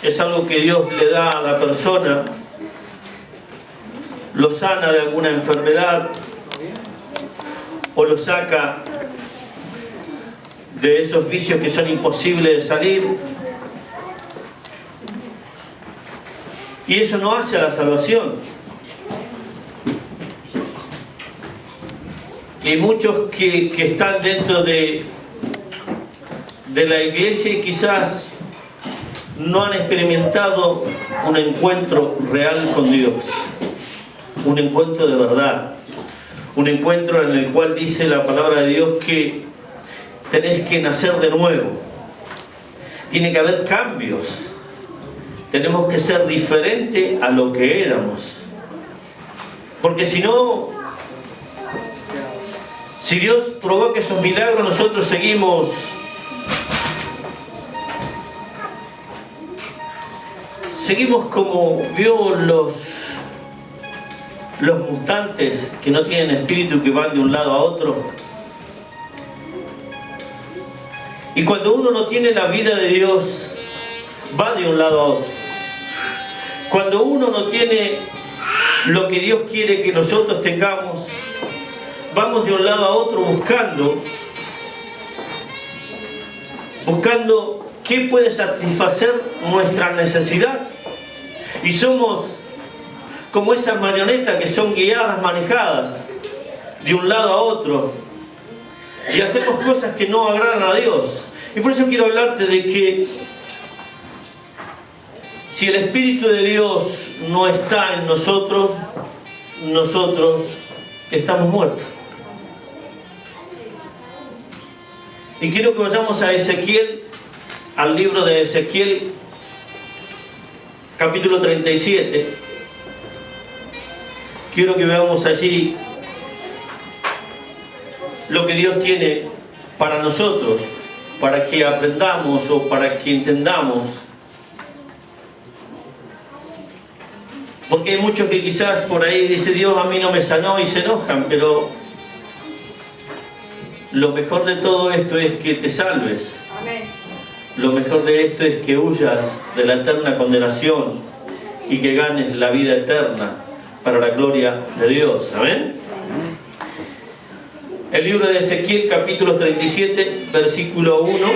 es algo que Dios le da a la persona, lo sana de alguna enfermedad o lo saca de esos vicios que son imposibles de salir. Y eso no hace a la salvación. Y muchos que están dentro de la iglesia y quizás no han experimentado un encuentro real con Dios, un encuentro de verdad, un encuentro en el cual dice la palabra de Dios que tenés que nacer de nuevo, tiene que haber cambios, tenemos que ser diferentes a lo que éramos, porque si no, si Dios provoca esos milagros, nosotros seguimos como vio los mutantes que no tienen espíritu, que van de un lado a otro. Y cuando uno no tiene la vida de Dios, va de un lado a otro. Cuando uno no tiene lo que Dios quiere que nosotros tengamos, vamos de un lado a otro buscando qué puede satisfacer nuestra necesidad. Y somos como esas marionetas que son guiadas, manejadas de un lado a otro, y hacemos cosas que no agradan a Dios. Y por eso quiero hablarte de que si el Espíritu de Dios no está en nosotros, nosotros estamos muertos. Y quiero que vayamos a Ezequiel, al libro de Ezequiel, capítulo 37. Quiero que veamos allí lo que Dios tiene para nosotros, para que aprendamos o para que entendamos. Porque hay muchos que quizás por ahí dicen: Dios a mí no me sanó, y se enojan, pero lo mejor de todo esto es que te salves. Amén. Lo mejor de esto es que huyas de la eterna condenación y que ganes la vida eterna para la gloria de Dios. Amén. El libro de Ezequiel, capítulo 37, versículo 1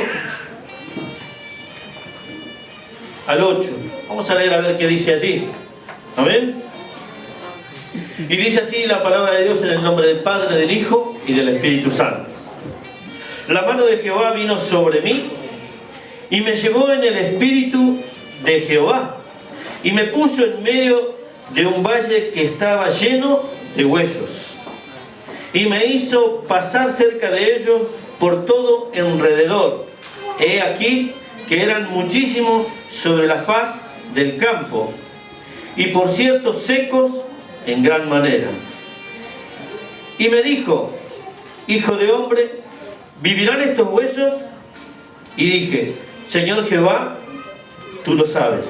al 8. Vamos a leer a ver qué dice allí. Amén. Y dice así la palabra de Dios, en el nombre del Padre, del Hijo y del Espíritu Santo. La mano de Jehová vino sobre mí y me llevó en el espíritu de Jehová y me puso en medio de un valle que estaba lleno de huesos y me hizo pasar cerca de ellos por todo alrededor. He aquí que eran muchísimos sobre la faz del campo y por cierto secos en gran manera. Y me dijo: hijo de hombre, ¿vivirán estos huesos? Y dije: Señor Jehová, tú lo sabes.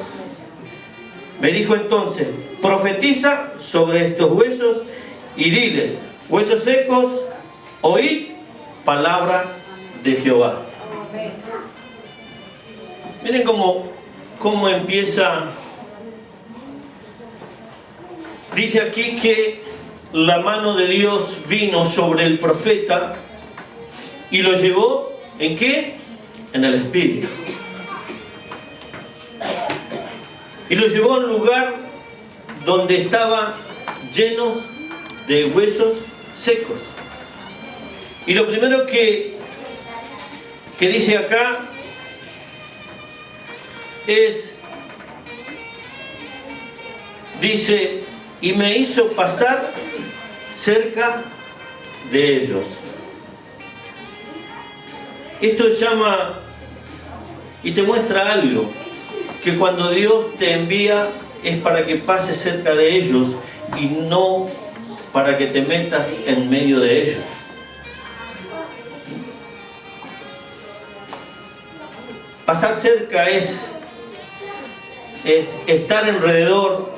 Me dijo entonces: profetiza sobre estos huesos y diles: huesos secos, oíd palabra de Jehová. Miren cómo empieza. Dice aquí que la mano de Dios vino sobre el profeta y lo llevó, ¿en qué? En el espíritu. Y lo llevó a un lugar donde estaba lleno de huesos secos. Y lo primero que dice acá dice: y me hizo pasar cerca de ellos. Esto llama y te muestra algo, que cuando Dios te envía es para que pases cerca de ellos y no para que te metas en medio de ellos. Pasar cerca es estar alrededor,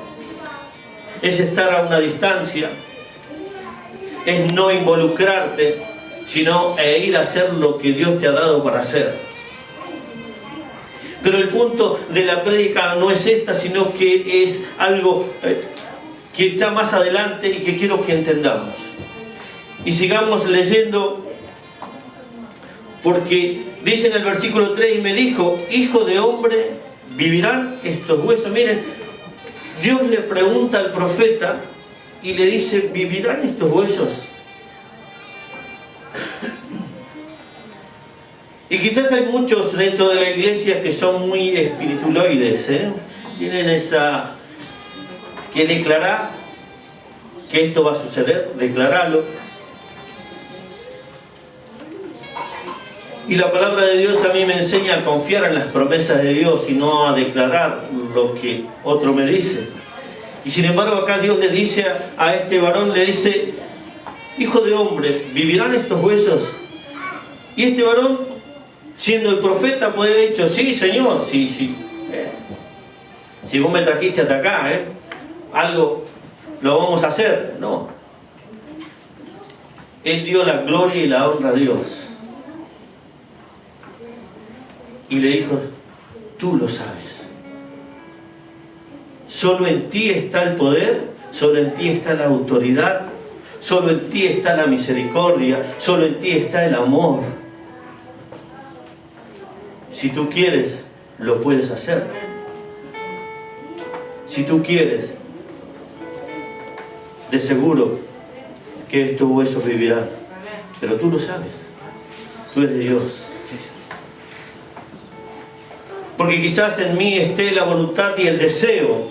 es estar a una distancia, es no involucrarte, sino ir a hacer lo que Dios te ha dado para hacer. Pero el punto de la prédica no es esta, sino que es algo que está más adelante y que quiero que entendamos. Y sigamos leyendo, porque dice en el versículo 3, y me dijo, hijo de hombre, ¿vivirán estos huesos? Miren, Dios le pregunta al profeta y le dice, ¿vivirán estos huesos? Y quizás hay muchos dentro de la iglesia que son muy espiritualoides, tienen esa... que declarar que esto va a suceder, declararlo. Y la palabra de Dios a mí me enseña a confiar en las promesas de Dios y no a declarar lo que otro me dice. Y sin embargo acá Dios le dice a este varón, le dice, hijo de hombre, ¿vivirán estos huesos? Y este varón, siendo el profeta, puede haber dicho, sí, Señor, sí. Si vos me trajiste hasta acá, algo lo vamos a hacer. No. Él dio la gloria y la honra a Dios. Y le dijo, tú lo sabes. Solo en ti está el poder, solo en ti está la autoridad, solo en ti está la misericordia, solo en ti está el amor. Si tú quieres, lo puedes hacer. Si tú quieres, de seguro que estos huesos vivirán. Pero tú lo sabes. Tú eres Dios. Porque quizás en mí esté la voluntad y el deseo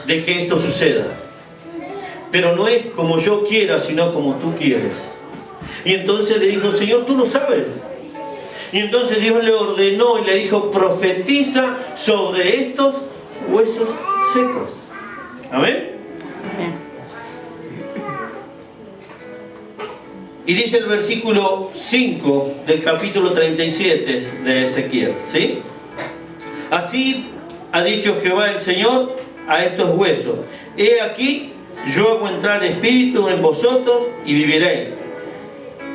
de que esto suceda. Pero no es como yo quiera, sino como tú quieres. Y entonces le dijo, Señor, tú lo sabes. Y entonces Dios le ordenó y le dijo, profetiza sobre estos huesos secos. ¿Amén? Y dice el versículo 5 del capítulo 37 de Ezequiel, ¿sí? Así ha dicho Jehová el Señor a estos huesos, he aquí, yo hago entrar espíritu en vosotros y viviréis.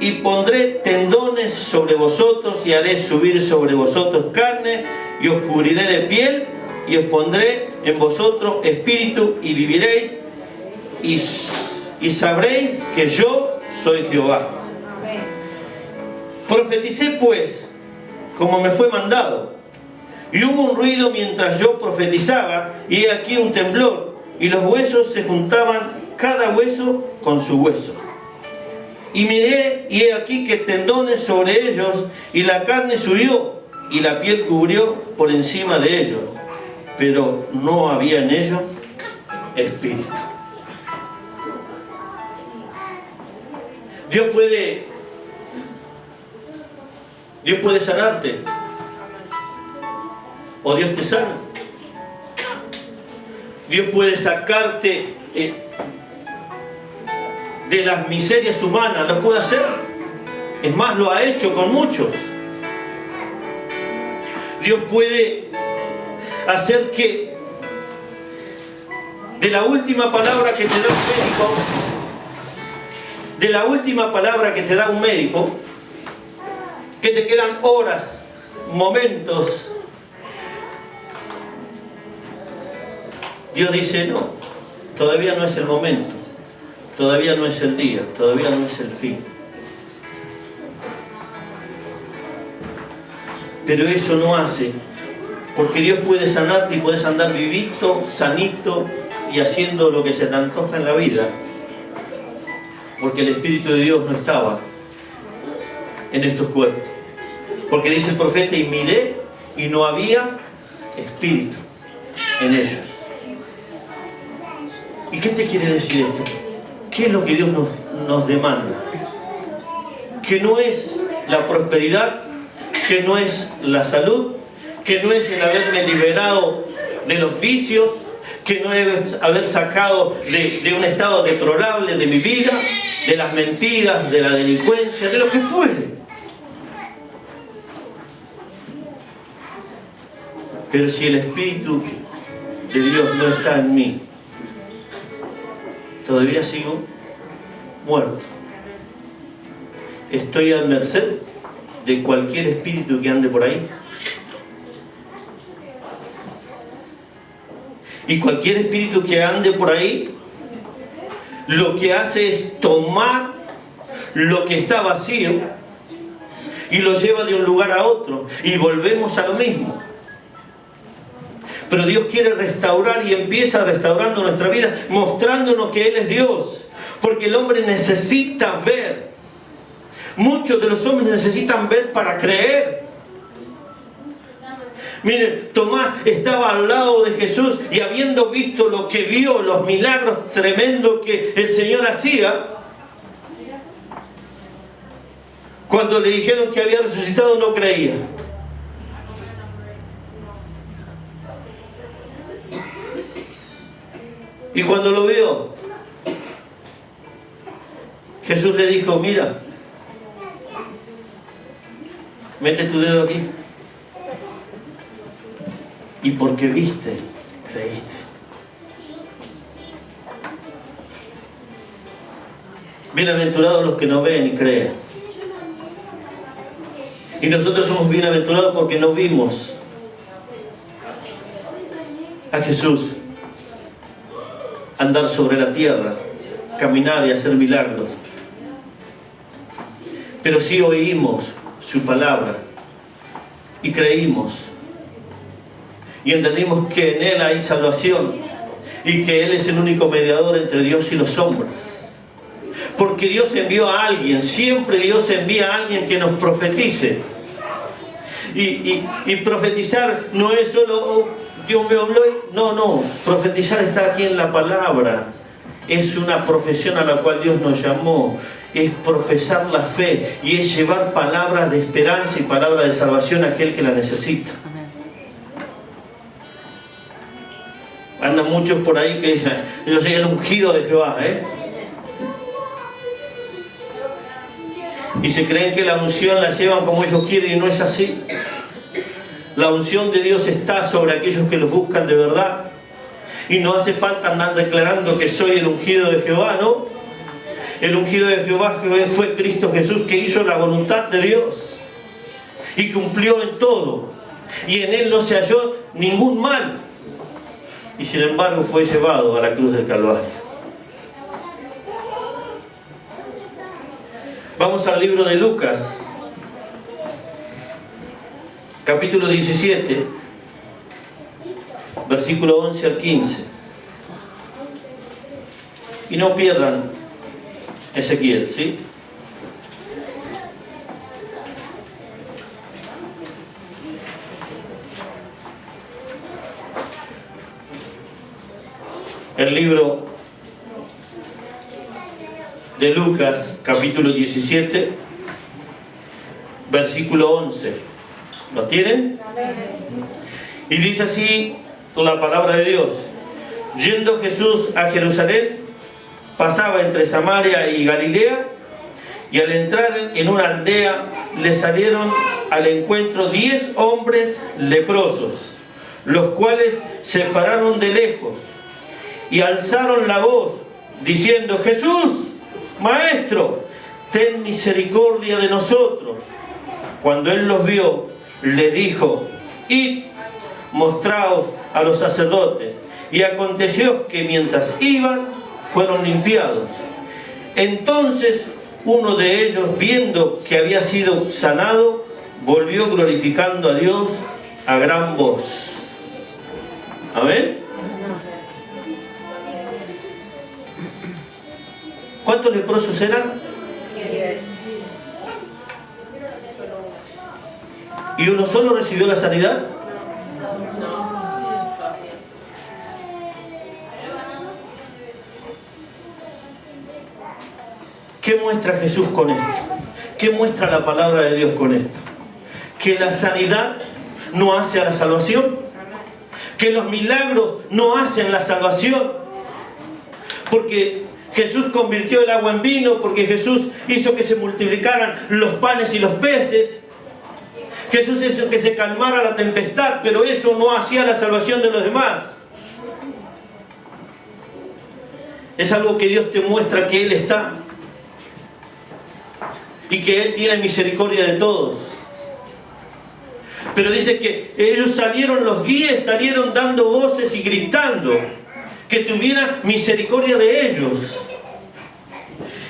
Y pondré tendones sobre vosotros y haré subir sobre vosotros carne y os cubriré de piel y os pondré en vosotros espíritu y viviréis y sabréis que yo soy Jehová. Profeticé pues como me fue mandado, y hubo un ruido mientras yo profetizaba, y he aquí un temblor, y los huesos se juntaban cada hueso con su hueso. Y miré, y he aquí que tendones sobre ellos, y la carne subió, y la piel cubrió por encima de ellos, pero no había en ellos espíritu. Dios puede sanarte, o Dios te sana. Dios puede sacarte de las miserias humanas, lo puede hacer. Es más, lo ha hecho con muchos. Dios puede hacer que de la última palabra que te da un médico, de la última palabra que te da un médico, que te quedan horas, momentos, Dios dice, no, todavía no es el momento, todavía no es el día, todavía no es el fin. Pero eso no hace, porque Dios puede sanarte y puedes andar vivito, sanito y haciendo lo que se te antoja en la vida, porque el Espíritu de Dios no estaba en estos cuerpos. Porque dice el profeta, y miré y no había espíritu en ellos. ¿Y qué te quiere decir esto? ¿Qué es lo que Dios nos demanda? Que no es la prosperidad, que no es la salud, que no es el haberme liberado de los vicios, que no es haber sacado de un estado deplorable de mi vida, de las mentiras, de la delincuencia, de lo que fuere. Pero si el Espíritu de Dios no está en mí, todavía sigo muerto. Estoy a merced de cualquier espíritu que ande por ahí Y cualquier espíritu que ande por ahí, lo que hace es tomar lo que está vacío y lo lleva de un lugar a otro. Y volvemos a lo mismo. Pero Dios quiere restaurar y empieza restaurando nuestra vida, mostrándonos que Él es Dios. Porque el hombre necesita ver. Muchos de los hombres necesitan ver para creer. Miren, Tomás estaba al lado de Jesús y habiendo visto lo que vio, los milagros tremendos que el Señor hacía, cuando le dijeron que había resucitado no creía. Y cuando lo vio, Jesús le dijo, mira, mete tu dedo aquí. Y porque viste, creíste. Bienaventurados los que no ven y creen. Y nosotros somos bienaventurados porque no vimos a Jesús andar sobre la tierra, caminar y hacer milagros. Pero sí oímos su palabra y creímos. Y entendimos que en Él hay salvación y que Él es el único mediador entre Dios y los hombres. Porque Dios envió a alguien, siempre Dios envía a alguien que nos profetice. Y profetizar no es solo, oh, Dios me habló. No, profetizar está aquí en la palabra. Es una profesión a la cual Dios nos llamó. Es profesar la fe y es llevar palabras de esperanza y palabras de salvación a aquel que la necesita. Andan muchos por ahí que dicen, yo soy el ungido de Jehová, y se creen que la unción la llevan como ellos quieren y no es así. La unción de Dios está sobre aquellos que los buscan de verdad. Y no hace falta andar declarando que soy el ungido de Jehová, ¿no? El ungido de Jehová fue Cristo Jesús, que hizo la voluntad de Dios y cumplió en todo. Y en Él no se halló ningún mal. Y sin embargo fue llevado a la cruz del Calvario. Vamos al libro de Lucas, capítulo 17, versículo 11 al 15. Y no pierdan Ezequiel, ¿sí? El libro de Lucas, capítulo 17, versículo 11. ¿Lo tienen? Y dice así la palabra de Dios. Yendo Jesús a Jerusalén, pasaba entre Samaria y Galilea, y al entrar en una aldea le salieron al encuentro 10 hombres leprosos, los cuales se pararon de lejos y alzaron la voz, diciendo, Jesús, Maestro, ten misericordia de nosotros. Cuando él los vio, le dijo, id, mostraos a los sacerdotes. Y aconteció que mientras iban, fueron limpiados. Entonces uno de ellos, viendo que había sido sanado, volvió glorificando a Dios a gran voz. Amén. ¿Cuántos leprosos eran? 10. ¿Y uno solo recibió la sanidad? ¿Qué muestra Jesús con esto? ¿Qué muestra la palabra de Dios con esto? Que la sanidad no hace a la salvación. Que los milagros no hacen la salvación. Porque Jesús convirtió el agua en vino, porque Jesús hizo que se multiplicaran los panes y los peces. Jesús hizo que se calmara la tempestad, pero eso no hacía la salvación de los demás. Es algo que Dios te muestra que Él está y que Él tiene misericordia de todos. Pero dice que ellos salieron, los 10 salieron dando voces y gritando que tuviera misericordia de ellos.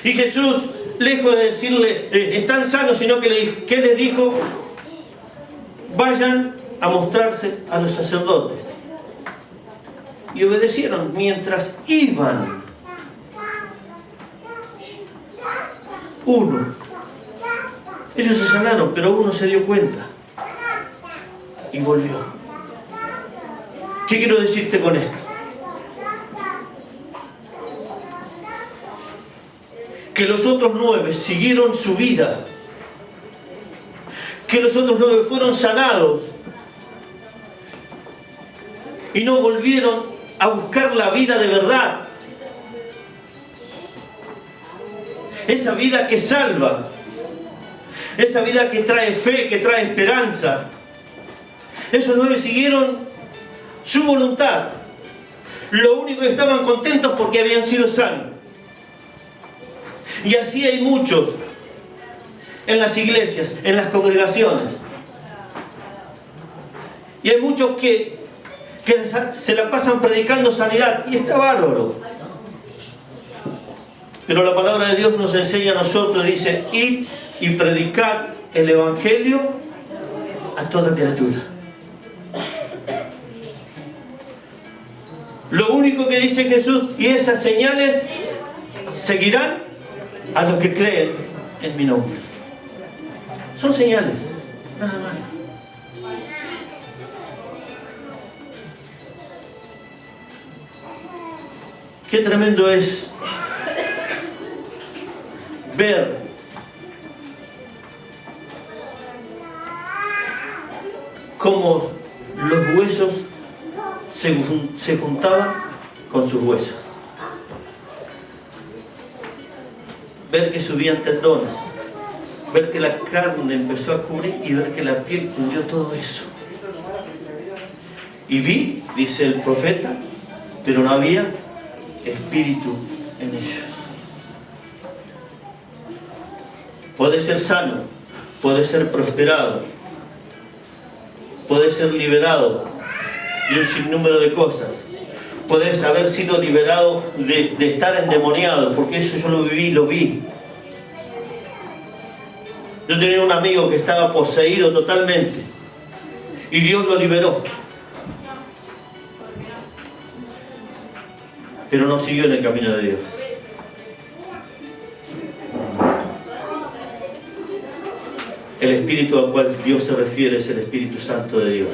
Y Jesús, lejos de decirle, están sanos, sino que ¿qué les dijo? Vayan a mostrarse a los sacerdotes. Y obedecieron mientras iban. Uno. Ellos se sanaron, pero uno se dio cuenta. Y volvió. ¿Qué quiero decirte con esto? Que los otros 9 siguieron su vida. Que los otros 9 fueron sanados. Y no volvieron a buscar la vida de verdad. Esa vida que salva. Esa vida que trae fe, que trae esperanza. Esos 9 siguieron su voluntad. Lo único que estaban contentos porque habían sido sanos. Y así hay muchos en las iglesias, en las congregaciones. Y hay muchos que se la pasan predicando sanidad, y está bárbaro. Pero la palabra de Dios nos enseña a nosotros, dice, id y predicad el Evangelio a toda criatura. Lo único que dice Jesús, y esas señales seguirán a los que creen en mi nombre. Son señales, nada más. Qué tremendo es ver cómo los huesos se juntaban con sus huesos. Ver que subían tendones, ver que la carne empezó a cubrir y ver que la piel cubrió todo eso. Y vi, dice el profeta, pero no había espíritu en ellos. Puede ser sano, puede ser prosperado, puede ser liberado de un sinnúmero de cosas. Puedes haber sido liberado de estar endemoniado, porque eso yo lo viví, lo vi. Yo tenía un amigo que estaba poseído totalmente y Dios lo liberó. Pero no siguió en el camino de Dios. El Espíritu al cual Dios se refiere es el Espíritu Santo de Dios.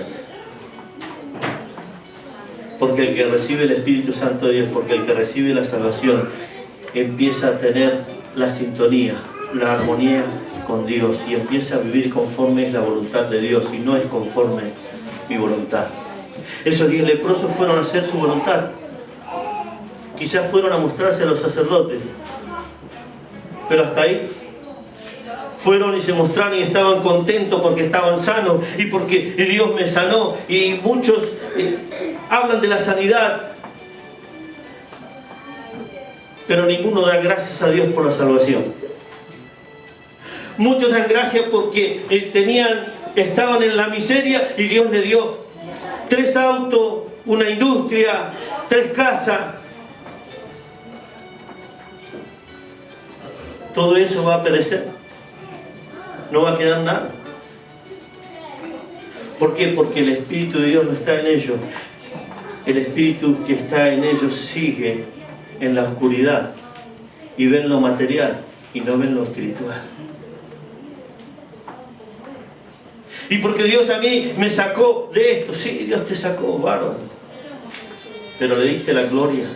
Porque el que recibe el Espíritu Santo de Dios, porque el que recibe la salvación, empieza a tener la sintonía, la armonía con Dios y empieza a vivir conforme es la voluntad de Dios y no es conforme mi voluntad. Esos 10 leprosos fueron a hacer su voluntad. Quizás fueron a mostrarse a los sacerdotes, pero hasta ahí. Fueron y se mostraron y estaban contentos porque estaban sanos y porque Dios me sanó. Y muchos hablan de la sanidad, pero ninguno da gracias a Dios por la salvación. Muchos dan gracias porque estaban en la miseria y Dios les dio 3 autos, una industria, 3 casas. Todo eso va a perecer. No va a quedar nada. ¿Por qué? Porque el Espíritu de Dios no está en ellos. El Espíritu que está en ellos sigue en la oscuridad y ven lo material y no ven lo espiritual. Y porque Dios a mí me sacó de esto. Sí, Dios te sacó, bárbaro. Pero le diste la gloria,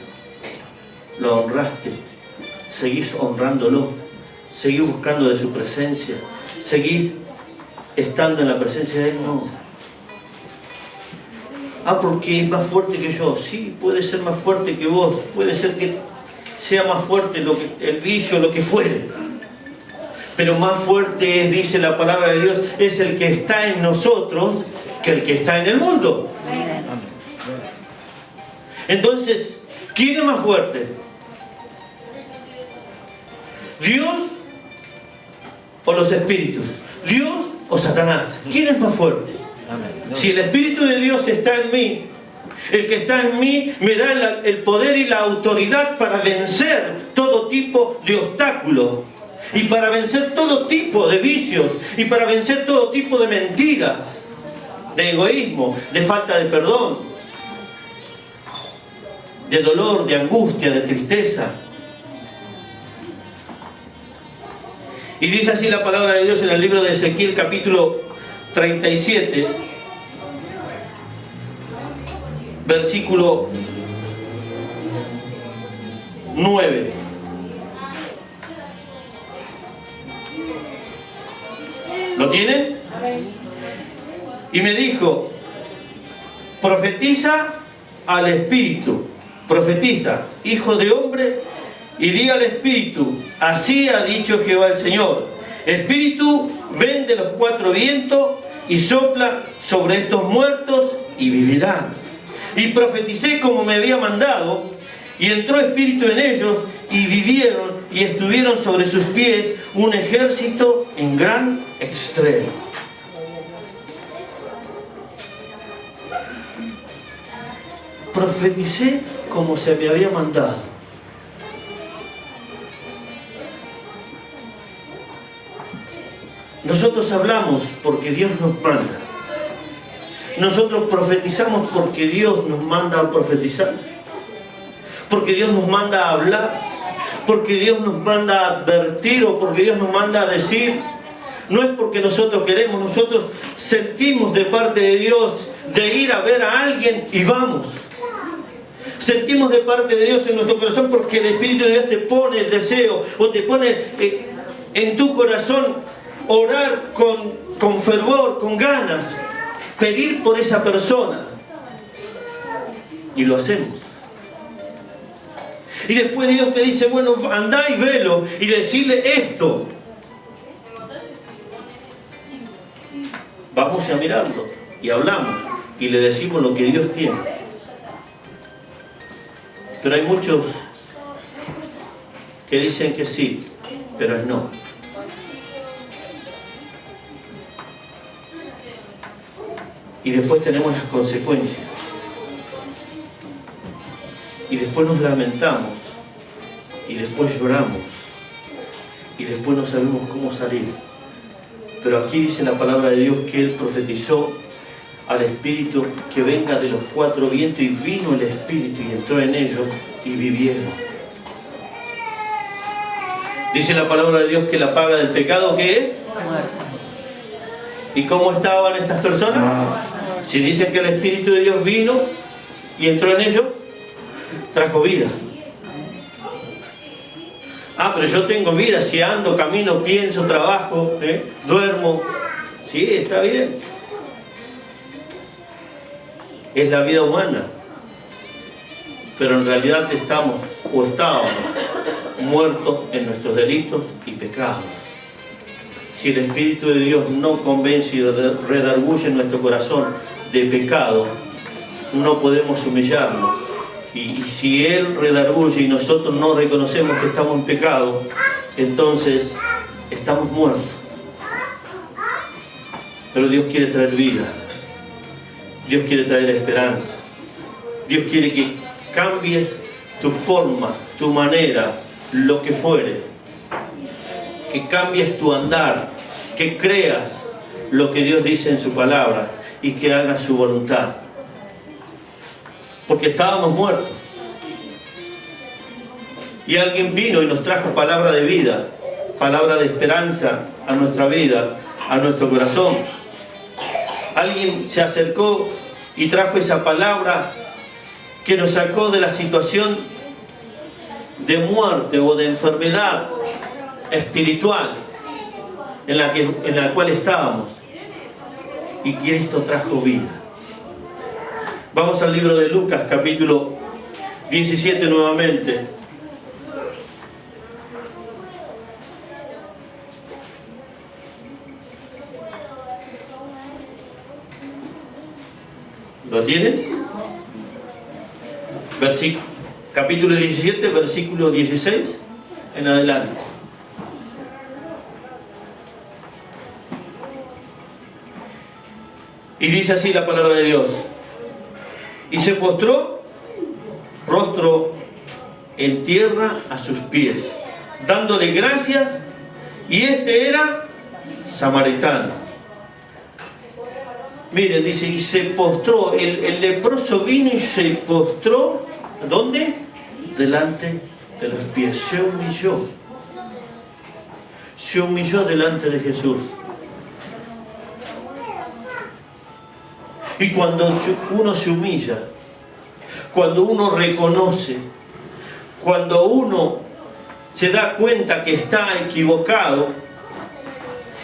lo honraste, seguís honrándolo, seguís buscando de su presencia, seguís estando en la presencia de Él. No. Porque es más fuerte que yo. Sí, puede ser más fuerte que vos, puede ser que sea más fuerte el vicio, lo que fuere, pero más fuerte es, dice la palabra de Dios, es el que está en nosotros que el que está en el mundo. Entonces, ¿quién es más fuerte? ¿Dios o los espíritus? ¿Dios o Satanás? ¿Quién es más fuerte? Si el Espíritu de Dios está en mí, el que está en mí me da el poder y la autoridad para vencer todo tipo de obstáculos, y para vencer todo tipo de vicios, y para vencer todo tipo de mentiras, de egoísmo, de falta de perdón, de dolor, de angustia, de tristeza. Y dice así la palabra de Dios en el libro de Ezequiel, capítulo 37, versículo 9. ¿Lo tienen? Y me dijo: profetiza al Espíritu, profetiza, hijo de hombre, y di al Espíritu: así ha dicho Jehová el Señor, Espíritu, ven de los cuatro vientos y sopla sobre estos muertos y vivirán. Y profeticé como me había mandado, y entró espíritu en ellos, y vivieron, y estuvieron sobre sus pies un ejército en gran extremo. Profeticé como se me había mandado. Nosotros hablamos porque Dios nos manda. Nosotros profetizamos porque Dios nos manda a profetizar, porque Dios nos manda a hablar, porque Dios nos manda a advertir o porque Dios nos manda a decir. No es porque nosotros queremos, nosotros sentimos de parte de Dios de ir a ver a alguien y vamos. Sentimos de parte de Dios en nuestro corazón porque el Espíritu de Dios te pone el deseo o te pone en tu corazón orar con fervor, con ganas, pedir por esa persona, y lo hacemos. Y después Dios te dice: bueno, andá y velo y decirle esto. Vamos a mirarlo y hablamos y le decimos lo que Dios tiene. Pero hay muchos que dicen que sí, pero es no. Y después tenemos las consecuencias. Y después nos lamentamos. Y después lloramos. Y después no sabemos cómo salir. Pero aquí dice la palabra de Dios que Él profetizó al Espíritu que venga de los cuatro vientos, y vino el Espíritu y entró en ellos y vivieron. Dice la palabra de Dios que la paga del pecado, ¿qué es? Muerte. ¿Y cómo estaban estas personas? Si dicen que el Espíritu de Dios vino y entró en ellos, trajo vida. Ah, pero yo tengo vida, si ando, camino, pienso, trabajo, duermo. Sí, está bien. Es la vida humana. Pero en realidad estábamos muertos en nuestros delitos y pecados. Si el Espíritu de Dios no convence y redarguye en nuestro corazón de pecado, no podemos humillarnos. Y si Él redarguye y nosotros no reconocemos que estamos en pecado, entonces estamos muertos. Pero Dios quiere traer vida. Dios quiere traer esperanza. Dios quiere que cambies tu forma, tu manera, lo que fuere. Que cambies tu andar, que creas lo que Dios dice en su palabra y que hagas su voluntad. Porque estábamos muertos. Y alguien vino y nos trajo palabra de vida, palabra de esperanza a nuestra vida, a nuestro corazón. Alguien se acercó y trajo esa palabra que nos sacó de la situación de muerte o de enfermedad espiritual en la cual estábamos. Y Cristo trajo vida. Vamos al libro de Lucas, capítulo 17 nuevamente. ¿Lo tienen? Capítulo 17, versículo 16 en adelante. Y dice así la palabra de Dios. Y se postró, rostro en tierra a sus pies, dándole gracias, y este era samaritano. Miren, dice, y se postró, el leproso vino y se postró, ¿dónde? Delante de los pies, se humilló delante de Jesús. Y cuando uno se humilla, cuando uno reconoce, cuando uno se da cuenta que está equivocado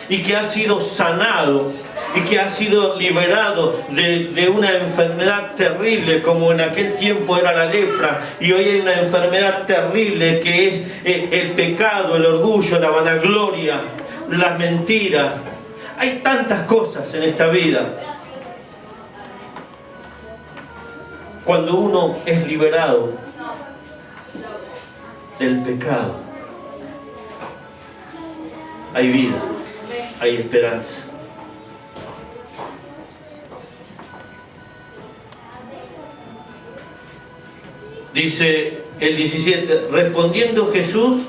y que ha sido sanado y que ha sido liberado de una enfermedad terrible, como en aquel tiempo era la lepra, y hoy hay una enfermedad terrible que es el pecado, el orgullo, la vanagloria, las mentiras. Hay tantas cosas en esta vida. Cuando uno es liberado del pecado, hay vida, hay esperanza. Dice el 17, respondiendo Jesús,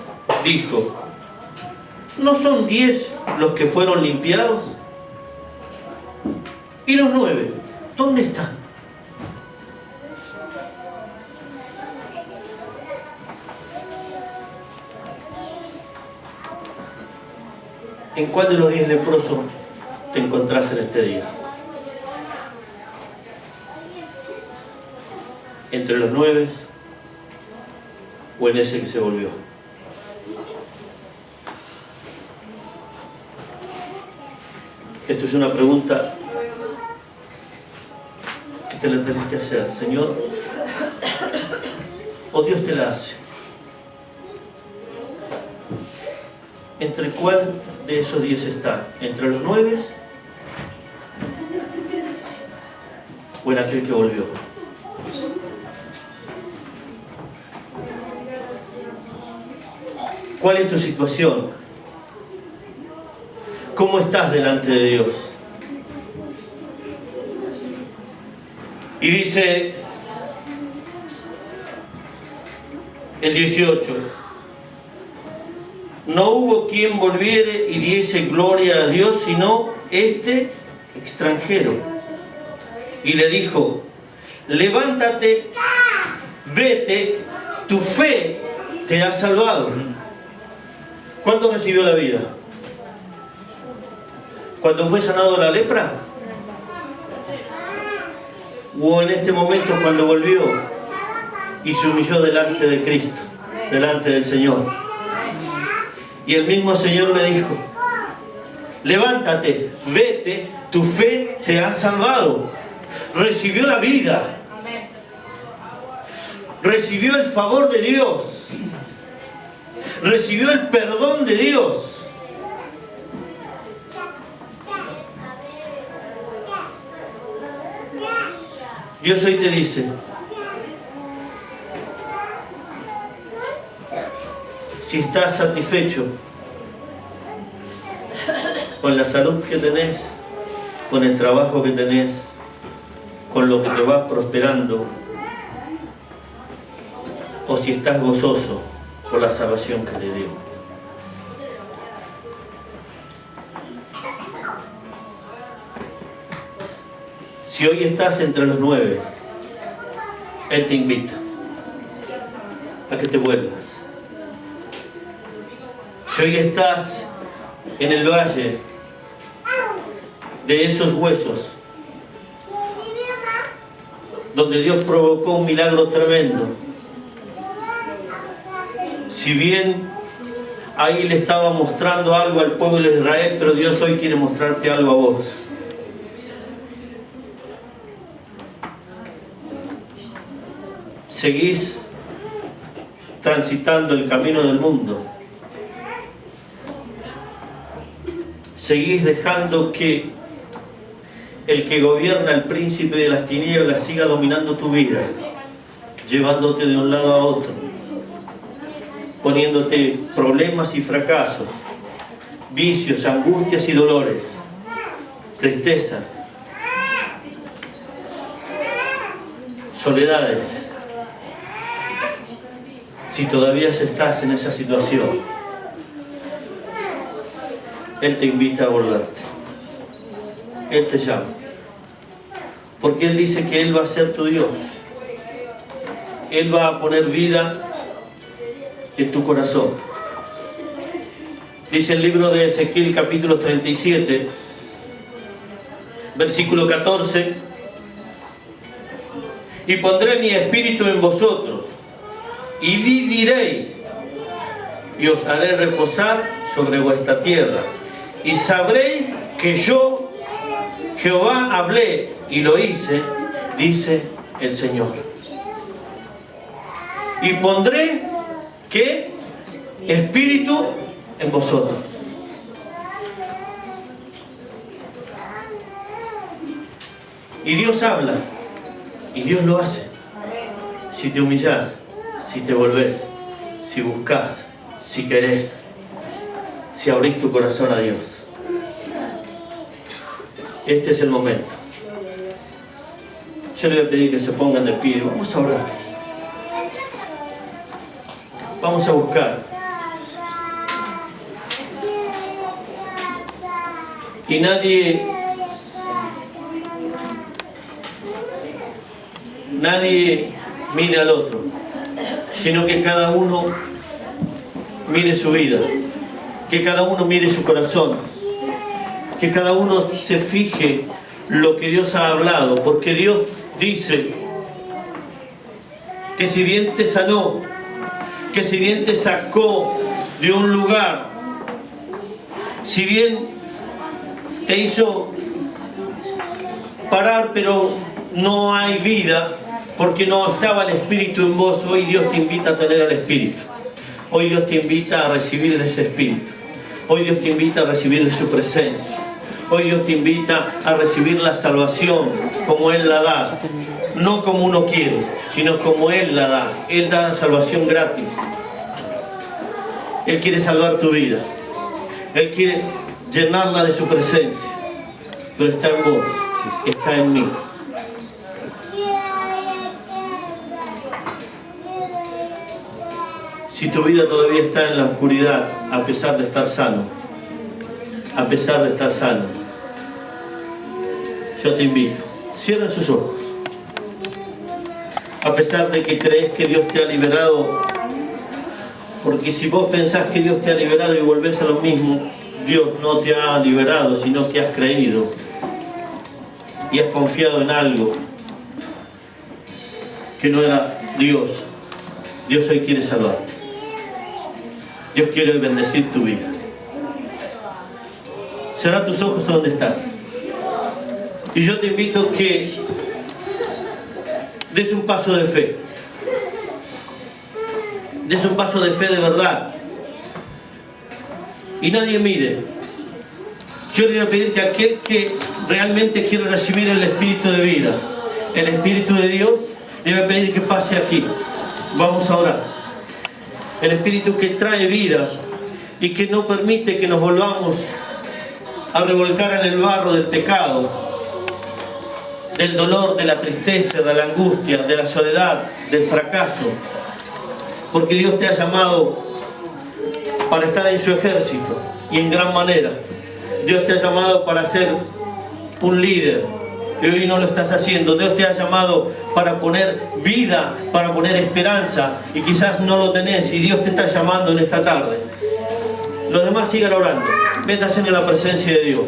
dijo, ¿no son 10 los que fueron limpiados? ¿Y los 9? ¿Dónde están? ¿En cuál de los 10 leprosos te encontrás en este día? ¿Entre los 9 o en ese que se volvió? Esto es una pregunta que te la tenés que hacer, Señor, o Dios te la hace. ¿Entre cuál de esos 10 está? ¿Entre los 9 o en aquel que volvió? ¿Cuál es tu situación? ¿Cómo estás delante de Dios? Y dice el 18, no hubo quien volviere y diese gloria a Dios, sino este extranjero. Y le dijo, levántate, vete, tu fe te ha salvado. ¿Cuándo recibió la vida? ¿Cuando fue sanado de la lepra? ¿O en este momento cuando volvió y se humilló delante de Cristo, delante del Señor? Y el mismo Señor le dijo, levántate, vete, tu fe te ha salvado. Recibió la vida. Recibió el favor de Dios. Recibió el perdón de Dios. Dios hoy te dice, si estás satisfecho con la salud que tenés, con el trabajo que tenés, con lo que te va prosperando, o si estás gozoso por la salvación que te dio. Si hoy estás entre los 9, Él te invita a que te vuelvas. Si hoy estás en el valle de esos huesos, donde Dios provocó un milagro tremendo, si bien ahí le estaba mostrando algo al pueblo de Israel, pero Dios hoy quiere mostrarte algo a vos. Seguís transitando el camino del mundo. Seguís dejando que el que gobierna, el príncipe de las tinieblas, siga dominando tu vida, llevándote de un lado a otro, poniéndote problemas y fracasos, vicios, angustias y dolores, tristezas. soledades. Si todavía estás en esa situación, Él te invita a volverte. Él te llama. Porque Él dice que Él va a ser tu Dios. Él va a poner vida en tu corazón. Dice el libro de Ezequiel, capítulo 37, versículo 14: y pondré mi espíritu en vosotros, y viviréis, y os haré reposar sobre vuestra tierra, y sabréis que yo, Jehová, hablé y lo hice, dice el Señor. Y pondré, ¿qué? Espíritu en vosotros. Y Dios habla, y Dios lo hace. Si te humillás, si te volvés, si buscás, si querés, si abrís tu corazón a Dios. Este es el momento. Yo le voy a pedir que se pongan de pie. Vamos a orar. Vamos a buscar. Y nadie mire al otro, sino que cada uno mire su vida, que cada uno mire su corazón, que cada uno se fije lo que Dios ha hablado, porque Dios dice que si bien te sanó, que si bien te sacó de un lugar, si bien te hizo parar pero no hay vida porque no estaba el Espíritu en vos, hoy Dios te invita a tener el Espíritu. Hoy Dios te invita a recibir de ese Espíritu. Hoy Dios te invita a recibir de su presencia. Hoy Dios te invita a recibir la salvación como Él la da. No como uno quiere, sino como Él la da. Él da la salvación gratis. Él quiere salvar tu vida. Él quiere llenarla de su presencia. Pero está en vos, está en mí. Si tu vida todavía está en la oscuridad, a pesar de estar sano, yo te invito, cierren sus ojos. A pesar de que crees que Dios te ha liberado, porque si vos pensás que Dios te ha liberado y volvés a lo mismo, Dios no te ha liberado, sino que has creído y has confiado en algo que no era Dios. Dios hoy quiere salvarte. Dios quiere bendecir tu vida. Cerrá tus ojos donde estás. Y yo te invito que des un paso de fe. Des un paso de fe de verdad. Y nadie mire. Yo le voy a pedir que aquel que realmente quiere recibir el Espíritu de vida, el Espíritu de Dios, le voy a pedir que pase aquí. Vamos a orar. El Espíritu que trae vida y que no permite que nos volvamos a revolcar en el barro del pecado, del dolor, de la tristeza, de la angustia, de la soledad, del fracaso. Porque Dios te ha llamado para estar en su ejército y en gran manera. Dios te ha llamado para ser un líder y hoy no lo estás haciendo. Dios te ha llamado para poner vida, para poner esperanza y quizás no lo tenés y Dios te está llamando en esta tarde. Los demás sigan orando. Métanse en la presencia de Dios.